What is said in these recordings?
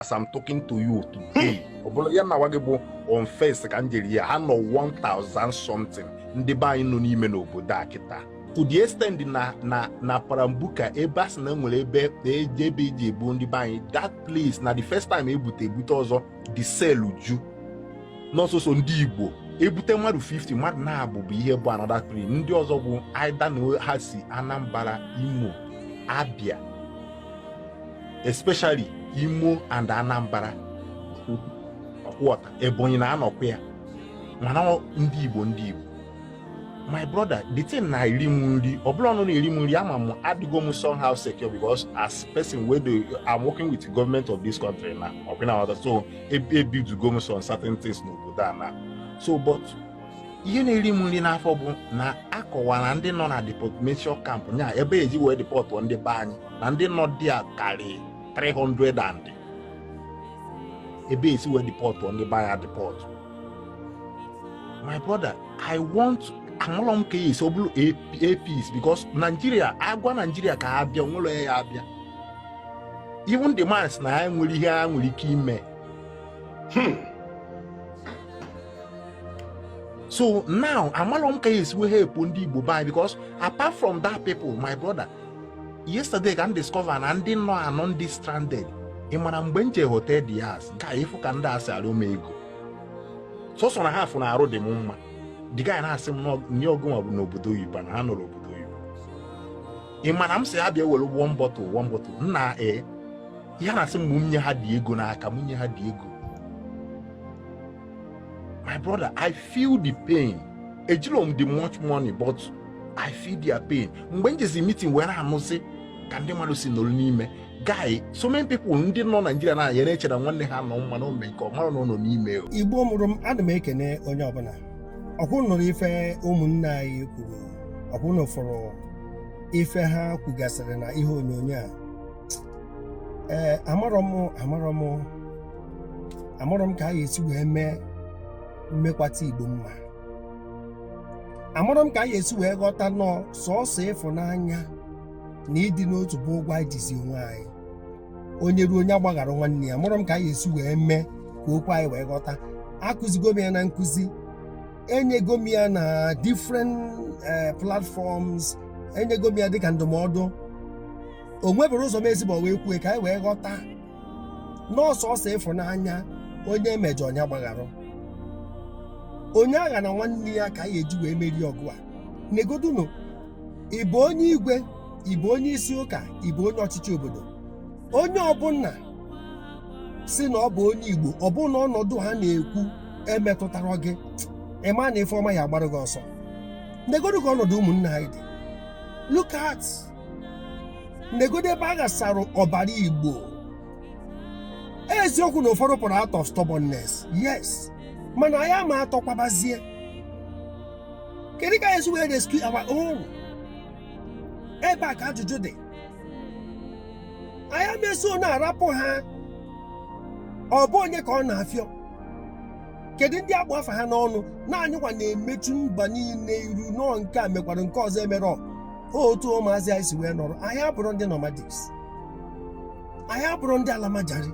as I'm talking to you today, on first Nigeria, I know 1,000 something. Ndiba ino ni ime n'obodo a kita. To the extent na Parambuka ebas na nwere ebe ebe ebu ndị banyị, that place na the first time ebute ọzọ the cell uju. Not so ndị Igbo ebute mmadụ 50 mmadụ na-abụ bụ ihe bụ another place. Ndị ọzọ bụ either na ha si Anambra, Imo, Abia, especially Imo and Anambra. What Ebonyi na anọkwa ya. Mana ndị Igbo. My brother, the thing na irimunri, oblono na irimunri, I'm adigo somehow secure because as person where I'm working with the government of this country now. So a build to go on certain things no go now. So but ihe na irimunri na afọ bụ na akọwara ndị nọ na deportation camp nya ebe eji wee deport ndị be anyị na ndị nọ dia karị 300 and ebe esi wee deport ndị be anyị deport. My brother, I want Amolom case obulu APs because Nigeria, agwa Nigeria ka abia nwolo ya abia. Even the man na nwere ihe a nwere ike ime. So now Amolom case we help ndị Igbo by because apart from that people, my brother, yesterday can discover na ndị nọ anọ ndị stranded. Ịmana mgbe nche hotel di house, ka ifu ka ndị asị alụ ego. So na half na arụ dị mma. The guy na-asị m n'ogo bụ n'obodo Igbo na ha nọ n'obodo Igbo. Ị ma na m sị abịa were one bottle nna ya na-asị m nye ha dị ego n'aka m nye ha dị ego. My brother, I feel the pain. Ejilo m the much money but I feel their pain. Mgbe njezi meeting were anụsị ka ndị mmadụ si nọrọ n'ime guy, so many people ndị nọ Nigeria na ya na-echere nwanne ha nọ mma na ome nke ọmara nọ n'ime. Igbo mụrụ m, ana m ekene onye ọbụla. Ọkwụ nụrụ ife ụmụnne anyị kwuru, ọkwụ nụfụrụ ife ha kwugasịrị na ihe onyonyo a. Amarọ m ka a ga-esi wee mee mmekwata Igbo mma. Amarọ m ka a ga-esi wee ghọta nọ sọọsọ ịfụnanya na ịdị n'otu bụ ụgwọ anyị jizi onwe anyị. Onye ruo onye agbaghara nwanne ya. Amarọ m ka a ga-esi wee mee ka okwu anyị wee ghọta. Akụzigo m ya na nkụzi. Enyego m ya na different platforms, enyego m ya dịka ndụmọdụ. O nwebere ụzọ m ezigbo wee kwue ka anyị wee ghọta n'ọsọsọ ịfụnanya onye emejọ onye agbaghara. Onye agha na nwanne ya ka anyị eji wee meri ọgụ a. Negodunu, ịbụ onye igwe, ịbụ onye isi ụka, ịbụ onye ọchịchị obodo. Onye ọbụla si na ọ bụ onye Igbo, ọ bụ na ọnọdụ ha na-ekwu emetụtara gị. Ema na Ifeọma ya agbara gị ọsọ. Negodu ka ọnọdụ ụmụnne anyị dị. Look at negodu ebe a gasara ọbara Igbo. Eziokwu na ụfọdụ pụrụ out of stubbornness, yes, mana anyị ama atọkwabazie. Kedu ka esi wee rescue our own? Ebe a ka ajụjụ dị. Anyị ameso na-arapụ ha, ọ bụ onye ka ọ na-afịọ. Kedu ndị akpọ afa ha n'ọnụ na anyịkwa na-emechu mba niile iru nọọ nke a mekwara nke ọzọ emere otu ụmụazị anyị si wee nọrọ. Anyị abụrụ ndị nomadics, anyị abụrụ ndị alamajari.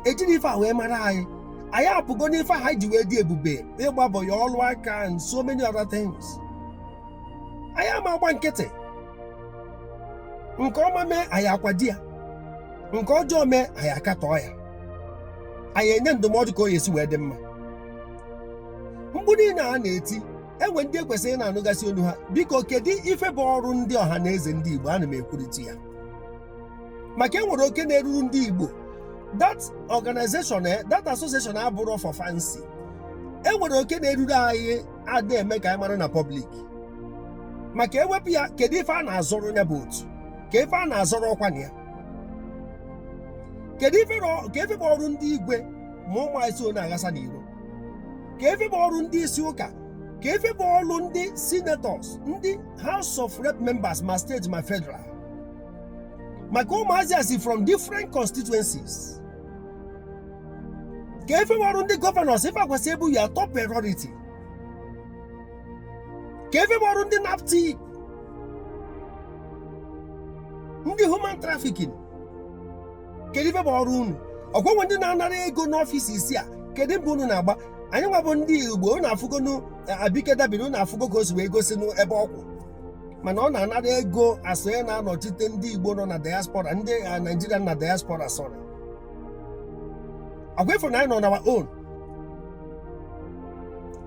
Ejiri ife a wee mara anyị. Anyị apụgo n'ife ha ji wee dị ebube ịgbabọ ya ọlụ aka and so many other things. Anyị ama agba nkịtị. Nke ọma mee anyị akwadi ya, nke ọjọọ mee anyị akatọọ ya. Anyị enye ndụmọdụ ka o yesi wee dị mma. Mkpu niile a na-eti enwe ndị ekwesịghị na-anụgasị olu ha. Biko kedu ife bụ ọrụ ndị ọha na eze ndị Igbo? Ana m ekwurịta ya maka enwere oke na-eruru ndị Igbo. That organization, that association abụrụ for fancy. Enwere oke na-eruru anyị ada eme ka anyị mara na public. Maka ewepụ ya, kedu ife a na-azọrọ ya bụ otu, ka ife a na-azọrọ ọkwa na ya. Kedu ife bụ ọrụ ndị igwe ma ụmụ anyị so na-aghasa n'iro? Ka ife bụ ọrụ ndị isi ụka? Ka ife bụ ọrụ ndị senators, ndị House of Rep members ma state ma federal? Maka ụmụazị asị from different constituencies. Ka ife bụ ọrụ ndị governors? Ife akwesị ebu ya top priority. Ka ife bụ ọrụ ndị NAPTIP, ndị human trafficking, kedu ife bụ ọrụ unu? Ọgwụgwọ ndị na-anara ego n'ọfịs isi a kedu mbụ unu na-agba? Anyị nwa bụ ndị Igbo, unu afụgonu Abike dabiri, unu afụgo ka o si wee gosi n'ebe ọkwụ, mana ọ na-anara ego asonye na-anọchite ndị Igbo nọ na diaspora, ndị Naijiria na diaspora sọrọ. Ọgwa ịfụ na anyị nọ na our own.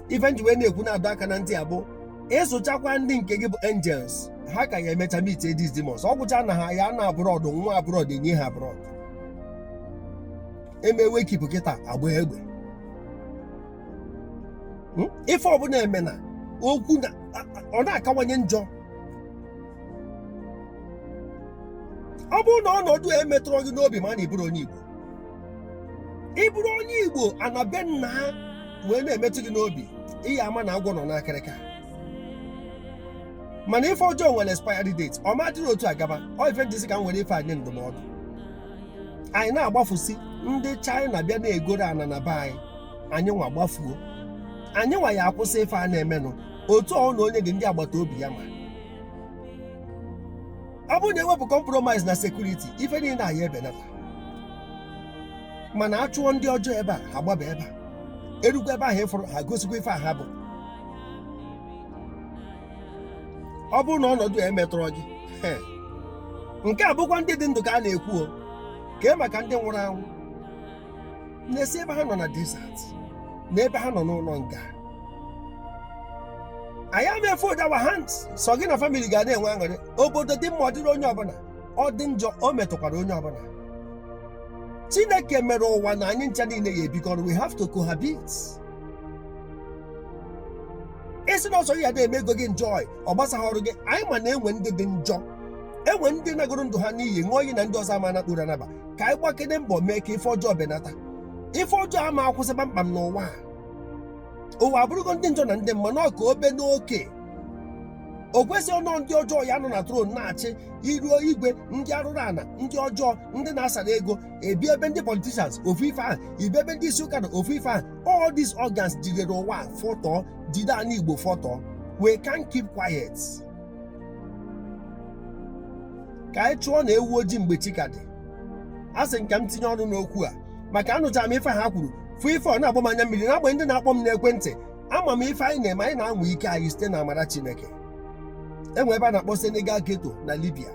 Ife nji wee na-ekwu na-adọ aka na ntị abụ ịsụchakwa ndị nke gị bụ angels, ha ka ya emecha meet these demons. Ọ gwụcha na ha ya na abroad, nwa abroad enye ha abroad. Emewe kipụ kịta agba egbe. Ife ọbụla eme na okwu na ọ na-akawanye njọ. Ọ bụrụ na ọnọdụ emetụrụ gị n'obi ma na ịbụrụ onye Igbo, ịbụrụ onye Igbo anabe nna ha wee na-emetụ gị n'obi, ihe ama na agwọ nọ n'akịrịka. Mana ife ọjọọ nwere expiry date, ọ ma dịrị otu agaba. Ọ ife ndị si ka m were ife anyị ndụmọdụ. Anyị na-agbafusi ndị China bịa na-egoro ana na be anyị nwa gbafuo. Anyị nwa ya akwụsị ife a na-emenụ otu ọ na onye dị ndị agbata obi ya ma. Ọ bụrụ na ewepụ compromise na security, ife niile na-aya ebenata. Mana achụọ ndị ọjọọ ebe a, ha gbaba ebe a. Erugwu ebe ahụ ịfụrụ, ha gosikwa ife ha bụ. Ọ bụrụ na ọnọdụ emetụrụ gị, nke a bụkwa ndị dị ndụ ka a na-ekwu o, kee maka ndị nwụrụ anwụ na-esi ebe ha nọ na desert na ebe ha nọ n'ụlọ nga. Anyị ama fold our hands, sọ gị na family ga na-enwe aṅụrị. Obodo dị mma ọ dịrị onye ọbụla, ọ dị njọ o metụkwara onye ọbụla. Chineke mere ụwa na anyị ncha niile ya ebikọrọ. We have to cohabit. Esi na ọsọ ya na-eme ego gị enjoy, ọ gbasaghị ọrụ gị. Anyị ma na enwe ndị dị njọ, enwe ndị nagoro ndụ ha n'iyi, ṅụọ iyi na ndị ọzọ ama na-akpụrụ anaba. Ka anyị gbakede mbọ mee ka ife ọjọọ benata. Ife ọjọọ ama akwụsị kpamkpam n'ụwa. Ụwa abụrụgo ndị njọ na ndị mma na ọka obe n'oke. O kwesịghị ọnọ ndị ọjọọ ya nọ na tron na-achị iruo igwe, ndị arụrụ ana, ndị ọjọọ, ndị na-asara ego, ebi ebe ndị politicians ofu ife ahụ, ibe ebe ndị isi ụka na ofu ife ahụ. All these organs jidere ụwa fọtọ, jide ana Igbo fọtọ. We can't keep quiet. Ka anyị chụọ na ewu ojii mgbe chi ka dị. A sị nka m tinye ọnụ n'okwu a maka anụchara m ife ha kwuru, fụ ife ọ na-agba m anya mmiri na-agba ndị na-akpọ m n'ekwentị. Ama m ife anyị na-eme, anyị na-anwa ike anyị site na amara Chineke. Enwe ebe a na-akpọ Senegal Ghetto na Libya,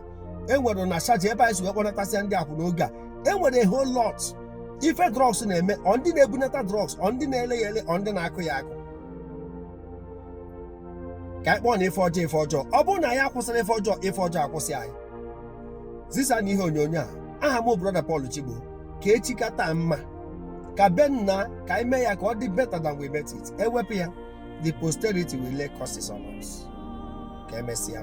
enwere na Sharjah ebe anyị si wee kpọnatasịa ndị akwụ n'oge a. Enwere a whole lot ife drugs na-eme, ọ ndị na-ebunata drugs, ọ ndị na-ele ya ele, ọ ndị na-akụ ya akụ. Ka anyị kpọọ na ife ọjọọ ife ọjọọ. Ọ bụrụ na anyị akwụsịrị ife ọjọọ akwụsị anyị. Zisa na ihe onyonyo a, aha m brother Paul Chigbo, ka echi kata mma, ka be nna ka anyị mee ya ka ọ dị better than we met it. Ewepụ ya, the posterity will lay curses on us. Ka emesịa.